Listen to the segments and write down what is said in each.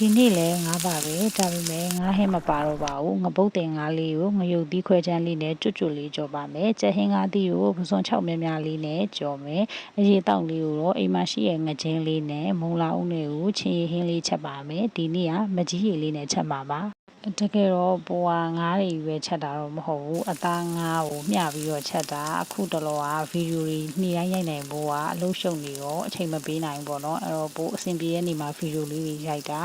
ဒီနေ့လဲငါးပါပဲဒါပေမဲ့ငါးဟင်းမပါတော့ပါဘူးငပုတ်တင်ငါးလေးကိုငရုတ်သီးခွဲချမ်းလေးနဲ့ကျွတ်လေးကြော်ပါမယ်ကြက်ဟင်းငါးသီးကိုပစွန်6များများလေးနဲ့ကြော်မယ်အရေးတောက်လေးကိုတော့အိမ်မှာရှိရဲ့ငကြင်းလေးနဲ့မုံလာဦးလေးကိုချင်းရည်ဟင်းလေးချက်ပါမယ်ဒီနေ့ကမကြီးရည်လေးနဲ့ချက်ပါပါတကယ်တော့ဘိုးကငါးတွေပဲချက်တာတော့မဟုတ်ဘူးအသားငါးကိုမျှပြီးတော့ချက်တာအခုတလောကဗီဒီယိုတွေနေ့တိုင်းရိုက်နိုင်ဘိုးကအလုပ်ရှုပ်နေတော့အချိန်မပေးနိုင်ဘူးပေါ့နော်အဲ့တော့ဘိုးအဆင်ပြေတဲ့နေ့မှာဗီဒီယိုလေးတွေရိုက်တာ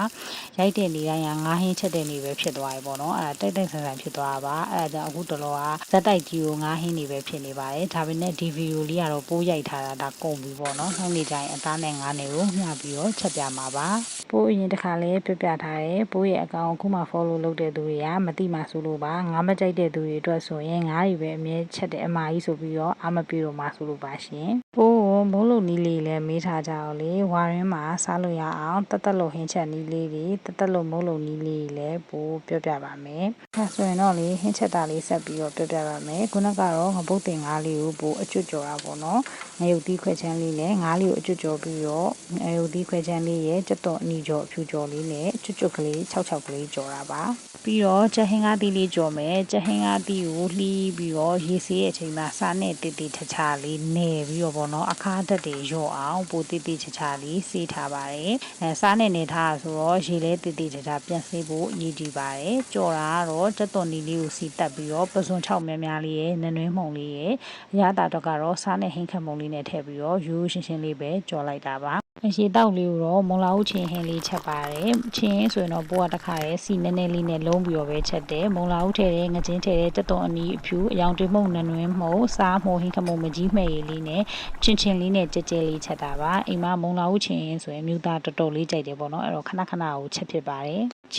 ရိုက်တဲ့နေ့တိုင်းကငါးဟင်းချက်တဲ့နေ့ပဲဖြစ်သွားပြီပေါ့နော်အဲ့ဒါတိုက်ဆန်ဆန်ဖြစ်သွားတာပါအဲ့ဒါကြောင့်အခုတလောကဇက်တိုက်ကြီးကိုငါးဟင်းတွေပဲဖြစ်နေပါတယ်ဒါပေမဲ့ဒီဗီဒီယိုလေးကတော့ပိုးရိုက်ထားတာဒါကုန်ပြီပေါ့နော်နောက်နေ့ကျရင်အသားနဲ့ငါးနယ်ကိုမျှပြီးတော့ချက်ပြမှာပါပိုးအရင်တစ်ခါလဲပြပြထားတယ်ပိုးရဲ့အကောင့်အခုမှ follow လုပ်တဲ့သူတွေကမသိမှဆိုလို့ပါငါးမကြိုက်တဲ့သူတွေအတွက်ဆိုရင်ငါးတွေပဲအမြဲချက်တဲ့အမှားကြီးဆိုပြီးတော့အမပြေတော့မှဆိုလို့ပါရှင်ပိုးကိုမိုးလုံနီးလေးလည်းမေးထားကြအောင်လေဝါရင်းမှာစားလို့ရအောင်တသက်လို့ဟင်းချက်နီးလေးတွေတသက်လို့မိုးလုံနီးလေးလည်းပိုးပြောပြပါမယ်ဒါဆိုရင်တော့လေဟင်းချက်တာလေးဆက်ပြီးတော့ပြောပြပါမယ်ခုနကတော့ငပုတ်တင်ငါးလေးကိုပိုးအကျွတ်ကြော်တာပေါ့နော်ငရုတ်သီးခွဲချမ်းလေးနဲ့ငါးလေးကိုအကျွတ်ကြော်ပြီးတော့ငရုတ်သီးခွဲချမ်းလေးရဲ့ကြက်တော်အနီကြော်အဖြူကြော်လေးနဲ့ကျွတ်ကလေး6ကလေးကြော်တာပါပြီးတော့ကြက်ဟင်းကားသီးလေးကြော်မယ်ကြက်ဟင်းကားသီးကိုလှီးပြီးတော့ရေဆေးရဲ့အချိန်မှာစားနဲ့တေးတေးချာချာလေးနယ်ပြီးတော့ပေါ့နော်အခါဓာတ်တွေရော့အောင်ပိုတေးတေးချာချာလေးဆေးထားပါတယ်စားနဲ့နေထားဆိုတော့ရေလဲတေးတေးချာချာပြန်ဆေးဖို့အရေးကြီးပါတယ်ကြော်တာကတော့ကြက်တော်နီလေးကိုစီတက်ပြီးတော့ပစွန်6များများလေးရဲ့နနွေးမှုန်လေးရဲ့အရသာတော့ကတော့စားနဲ့ဟင်းခတ်မှုန်လေးနဲ့ထည့်ပြီးတော့ရိုးရှင်းရှင်းလေးပဲကြော်လိုက်တာပါအရှိတောက်လေးကိုတော့မုံလာဦးချင်းဟင်းလေးချက်ပါတယ်ချင်းဆိုရင်တော့ပိုးကတခါရဲစီနည်းနည်းလေးနဲ့လုံးပြီးတော့ပဲချက်တယ်မုံလာဦးထည့်တယ်ငချင်းထည့်တယ်တက်တော်အနီးအဖြူအယောင်တွေမှုန့်နနွင်းမှုစားမှုဟင်းခမုံမကြီးမှဲ့ရည်လေးနဲ့ချင်းလေးနဲ့ကြဲကြဲလေးချက်တာပါအိမ်မှာမုံလာဦးချင်းဆိုရင်မြို့သားတော်တော်လေးကြိုက်တယ်ပေါ့နော်အဲ့တော့ခဏခဏကိုချက်ဖြစ်ပါတယ်ချ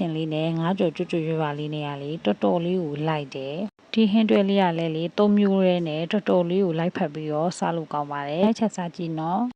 င်းလေးနဲ့ငါးကြော်ကျွတ်ရွပါလေးနဲ့ကလေတော်တော်လေးကိုလိုက်တယ်ဒီဟင်းတွဲလေးကလည်းလေ၃မျိုးရဲနဲ့တော်တော်လေးကိုလိုက်ဖက်ပြီးတော့စားလို့ကောင်းပါတယ်ချက်စားကြည့်နော်